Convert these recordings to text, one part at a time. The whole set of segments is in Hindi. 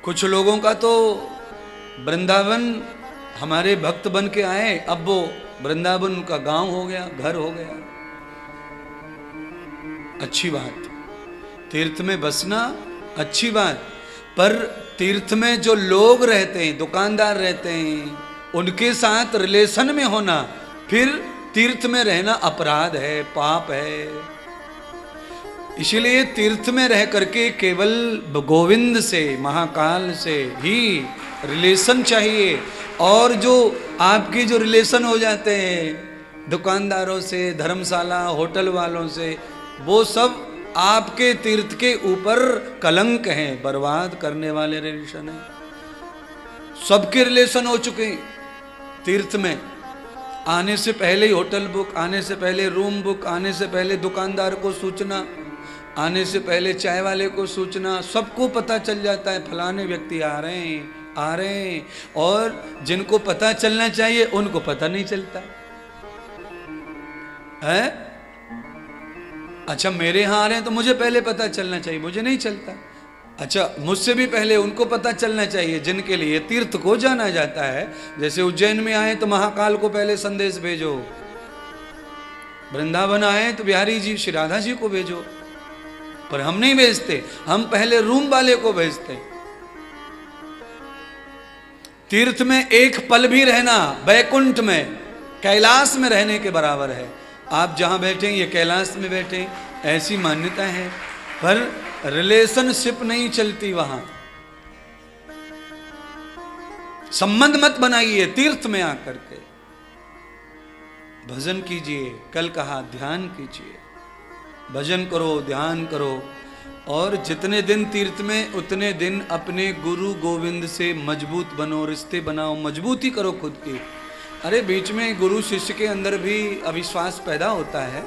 कुछ लोगों का तो वृंदावन हमारे भक्त बन के आए, अब वो वृंदावन उनका गांव हो गया, घर हो गया। अच्छी बात, तीर्थ में बसना अच्छी बात, पर तीर्थ में जो लोग रहते हैं, दुकानदार रहते हैं, उनके साथ रिलेशन में होना, फिर तीर्थ में रहना अपराध है, पाप है। इसलिए तीर्थ में रह करके केवल गोविंद से, महाकाल से ही रिलेशन चाहिए। और जो आपकी जो रिलेशन हो जाते हैं दुकानदारों से, धर्मशाला होटल वालों से, वो सब आपके तीर्थ के ऊपर कलंक हैं, बर्बाद करने वाले रिलेशन हैं। सबके रिलेशन हो चुके हैं तीर्थ में। आने से पहले ही होटल बुक, आने से पहले रूम बुक, आने से पहले दुकानदार को सूचना, आने से पहले चाय वाले को सूचना, सबको पता चल जाता है फलाने व्यक्ति आ रहे हैं, आ रहे हैं। और जिनको पता चलना चाहिए उनको पता नहीं चलता है। अच्छा, मेरे यहाँ आ रहे हैं तो मुझे पहले पता चलना चाहिए, मुझे नहीं चलता। अच्छा, मुझसे भी पहले उनको पता चलना चाहिए जिनके लिए तीर्थ को जाना जाता है। जैसे उज्जैन में आए तो महाकाल को पहले संदेश भेजो, वृंदावन आए तो बिहारी जी, श्री राधा जी को भेजो। पर हम नहीं भेजते, हम पहले रूम वाले को भेजते। तीर्थ में एक पल भी रहना वैकुंठ में, कैलाश में रहने के बराबर है। आप जहां बैठे ये कैलाश में बैठे, ऐसी मान्यता है। पर रिलेशनशिप नहीं चलती वहां। संबंध मत बनाइए तीर्थ में आकर के। भजन कीजिए, कल कहा ध्यान कीजिए, भजन करो, ध्यान करो। और जितने दिन तीर्थ में उतने दिन अपने गुरु गोविंद से मजबूत बनो, रिश्ते बनाओ, मजबूती करो खुद की। अरे बीच में गुरु शिष्य के अंदर भी अविश्वास पैदा होता है,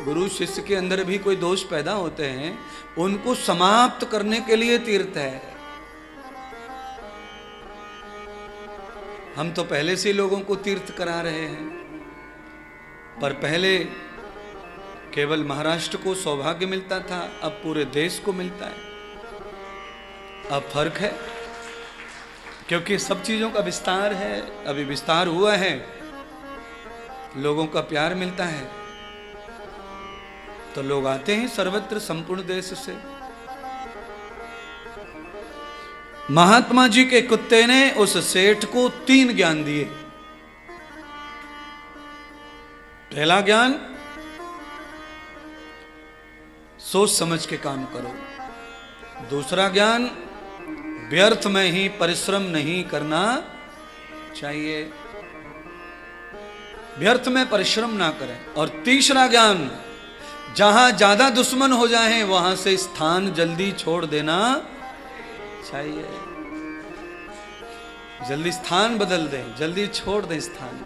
गुरु शिष्य के अंदर भी कोई दोष पैदा होते हैं, उनको समाप्त करने के लिए तीर्थ है। हम तो पहले से लोगों को तीर्थ करा रहे हैं, पर पहले केवल महाराष्ट्र को सौभाग्य मिलता था, अब पूरे देश को मिलता है। अब फर्क है, क्योंकि सब चीजों का विस्तार है, अभी विस्तार हुआ है, लोगों का प्यार मिलता है, तो लोग आते हैं सर्वत्र संपूर्ण देश से। महात्मा जी के कुत्ते ने उस सेठ को 3 ज्ञान दिए। पहला ज्ञान, सोच समझ के काम करो। दूसरा ज्ञान, व्यर्थ में ही परिश्रम नहीं करना चाहिए, व्यर्थ में परिश्रम ना करें। और तीसरा ज्ञान, जहां ज्यादा दुश्मन हो जाएं वहां से स्थान जल्दी छोड़ देना चाहिए। जल्दी स्थान बदल दें, जल्दी छोड़ दें स्थान।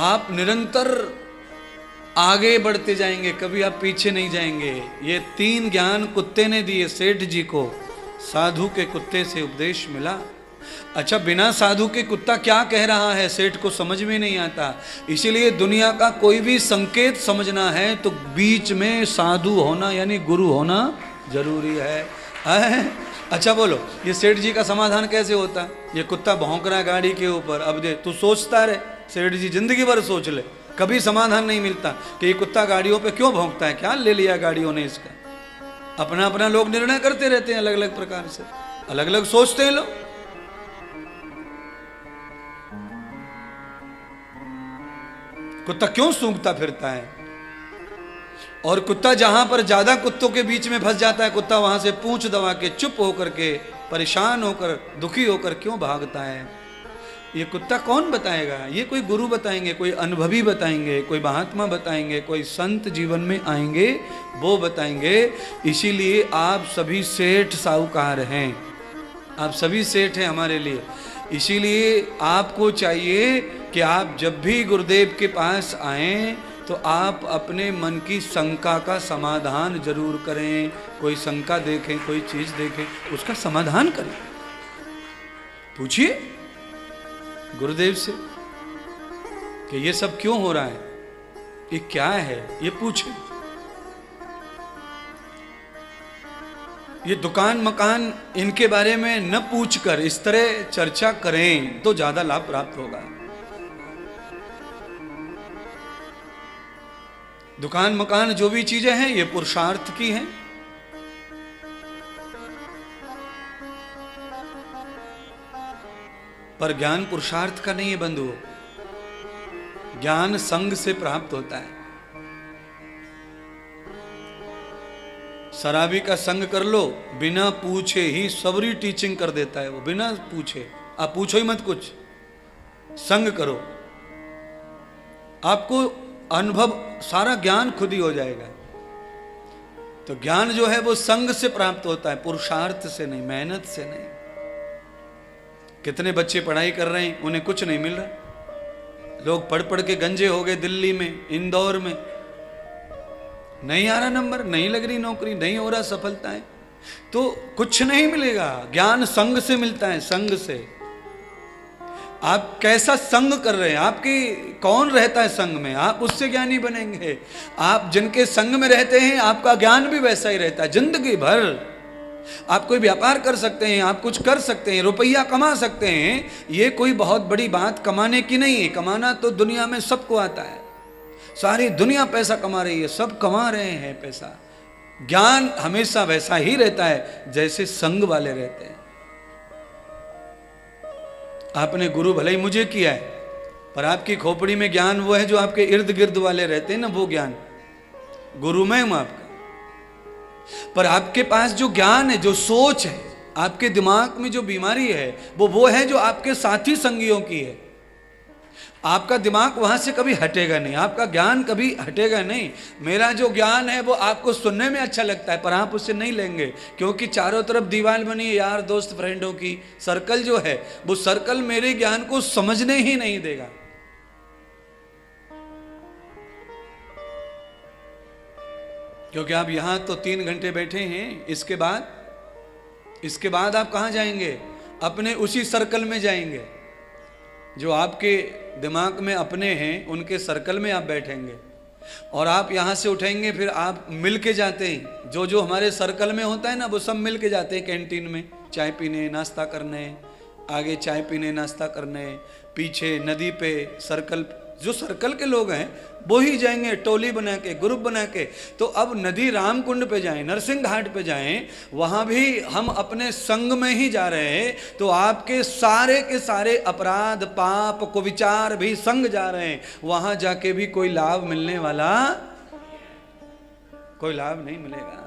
आप निरंतर आगे बढ़ते जाएंगे, कभी आप पीछे नहीं जाएंगे। ये 3 ज्ञान कुत्ते ने दिए सेठ जी को, साधु के कुत्ते से उपदेश मिला। अच्छा, बिना साधु के कुत्ता क्या कह रहा है सेठ को समझ में नहीं आता। इसीलिए दुनिया का कोई भी संकेत समझना है तो बीच में साधु होना यानी गुरु होना जरूरी है। अच्छा बोलो, ये सेठ जी का समाधान कैसे होता? ये कुत्ता भौंक रहा है गाड़ी के ऊपर, अब दे तू सोचता रहे, सेठ जी जिंदगी भर सोच ले, कभी समाधान नहीं मिलता कि ये कुत्ता गाड़ियों पे क्यों भौंकता है, क्या ले लिया गाड़ियों ने इसका। अपना अपना लोग निर्णय करते रहते हैं, अलग अलग प्रकार से अलग अलग सोचते हैं लोग। कुत्ता क्यों सूंघता फिरता है? और कुत्ता जहां पर ज्यादा कुत्तों के बीच में फंस जाता है, कुत्ता वहां से पूंछ दबा के चुप होकर के, परेशान होकर, दुखी होकर क्यों भागता है? ये कुत्ता कौन बताएगा? ये कोई गुरु बताएंगे, कोई अनुभवी बताएंगे, कोई महात्मा बताएंगे, कोई संत जीवन में आएंगे वो बताएंगे। इसीलिए आप सभी सेठ साहूकार हैं, आप सभी सेठ हैं हमारे लिए। इसीलिए आपको चाहिए कि आप जब भी गुरुदेव के पास आएं तो आप अपने मन की शंका का समाधान जरूर करें। कोई शंका देखें, कोई चीज देखें, उसका समाधान करें। पूछिए गुरुदेव से कि ये सब क्यों हो रहा है, ये क्या है, ये पूछे। ये दुकान मकान इनके बारे में न पूछकर इस तरह चर्चा करें तो ज्यादा लाभ प्राप्त होगा। दुकान मकान जो भी चीजें हैं ये पुरुषार्थ की हैं। पर ज्ञान पुरुषार्थ का नहीं है बंधु। ज्ञान संग से प्राप्त होता है। शराबी का संग कर लो, बिना पूछे ही सबरी टीचिंग कर देता है वो, बिना पूछे। आप पूछो ही मत कुछ, संग करो, आपको अनुभव सारा ज्ञान खुद ही हो जाएगा। तो ज्ञान जो है वो संग से प्राप्त होता है, पुरुषार्थ से नहीं, मेहनत से नहीं। कितने बच्चे पढ़ाई कर रहे हैं, उन्हें कुछ नहीं मिल रहा। लोग पढ़ पढ़ के गंजे हो गए, दिल्ली में, इंदौर में, नहीं आ रहा नंबर, नहीं लग रही नौकरी, नहीं हो रहा सफलताएं, तो कुछ नहीं मिलेगा। ज्ञान संग से मिलता है, संग से। आप कैसा संग कर रहे हैं, आपके कौन रहता है संग में, आप उससे ज्ञानी बनेंगे। आप जिनके संग में रहते हैं आपका ज्ञान भी वैसा ही रहता है। जिंदगी भर आप कोई व्यापार कर सकते हैं, आप कुछ कर सकते हैं, रुपया कमा सकते हैं। ये कोई बहुत बड़ी बात कमाने की नहीं है। कमाना तो दुनिया में सबको आता है, सारी दुनिया पैसा कमा रही है, सब कमा रहे हैं पैसा। ज्ञान हमेशा वैसा ही रहता है जैसे संग वाले रहते हैं। आपने गुरु भले ही मुझे किया है, पर आपकी खोपड़ी में ज्ञान वो है जो आपके इर्द गिर्द वाले रहते हैं ना, वो ज्ञान गुरु में हूं आपका। पर आपके पास जो ज्ञान है, जो सोच है, आपके दिमाग में जो बीमारी है, वो है जो आपके साथी संगियों की है। आपका दिमाग वहां से कभी हटेगा नहीं, आपका ज्ञान कभी हटेगा नहीं। मेरा जो ज्ञान है वो आपको सुनने में अच्छा लगता है, पर आप उससे नहीं लेंगे, क्योंकि चारों तरफ दीवार बनी है यार दोस्त फ्रेंडों की। सर्कल जो है वो सर्कल मेरे ज्ञान को समझने ही नहीं देगा। क्योंकि आप यहां तो 3 घंटे बैठे हैं, इसके बाद आप कहां जाएंगे? अपने उसी सर्कल में जाएंगे जो आपके दिमाग में अपने हैं, उनके सर्कल में आप बैठेंगे। और आप यहाँ से उठेंगे, फिर आप मिल के जाते हैं। जो जो हमारे सर्कल में होता है ना, वो सब मिल के जाते हैं कैंटीन में चाय पीने, नाश्ता करने, आगे चाय पीने, नाश्ता करने, पीछे नदी पे सर्कल, जो सर्कल के लोग हैं वो ही जाएंगे टोली बना के, ग्रुप बना के। तो अब नदी राम कुंड पे जाएं, नरसिंह घाट पे जाएं, वहां भी हम अपने संग में ही जा रहे हैं। तो आपके सारे के सारे अपराध, पाप, कुविचार भी संग जा रहे हैं। वहां जाके भी कोई लाभ मिलने वाला, कोई लाभ नहीं मिलेगा।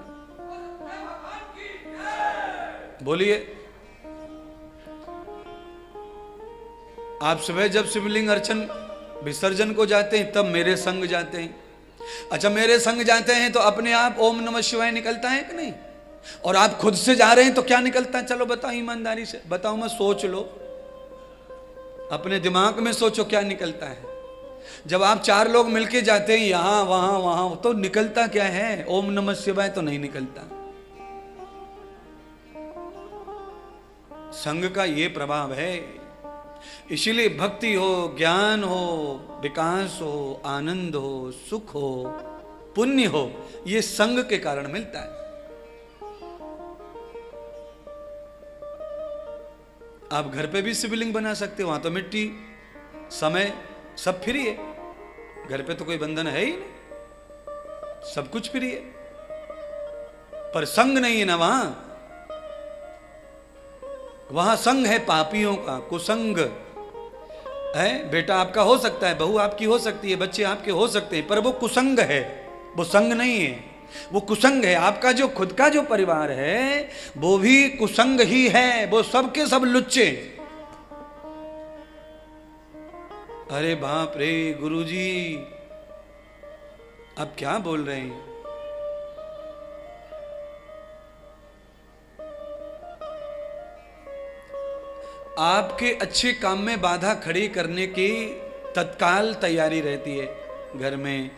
बोलिए। आप सुबह जब शिवलिंग अर्चन विसर्जन को जाते हैं तब मेरे संग जाते हैं। अच्छा, मेरे संग जाते हैं तो अपने आप ओम नमः शिवाय निकलता है कि नहीं? और आप खुद से जा रहे हैं तो क्या निकलता है? चलो बताओ ईमानदारी से, बताओ, मैं सोच लो, अपने दिमाग में सोचो क्या निकलता है। जब आप 4 लोग मिलके जाते हैं यहां वहां वहां, तो निकलता क्या है? ओम नमः शिवाय तो नहीं निकलता। संग का ये प्रभाव है। इसीलिए भक्ति हो, ज्ञान हो, विकास हो, आनंद हो, सुख हो, पुण्य हो, ये संग के कारण मिलता है। आप घर पे भी शिवलिंग बना सकते हो, वहां तो मिट्टी, समय सब फ्री है। घर पे तो कोई बंधन है ही नहीं, सब कुछ फ्री है, पर संग नहीं है ना वहां संग है पापियों का, कुसंग है। बेटा आपका हो सकता है, बहू आपकी हो सकती है, बच्चे आपके हो सकते हैं, पर वो कुसंग है, वो संग नहीं है, वो कुसंग है। आपका जो खुद का जो परिवार है वो भी कुसंग ही है, वो सब के सब लुच्चे। अरे बाप रे गुरुजी, आप क्या बोल रहे हैं? आपके अच्छे काम में बाधा खड़ी करने की तत्काल तैयारी रहती है घर में,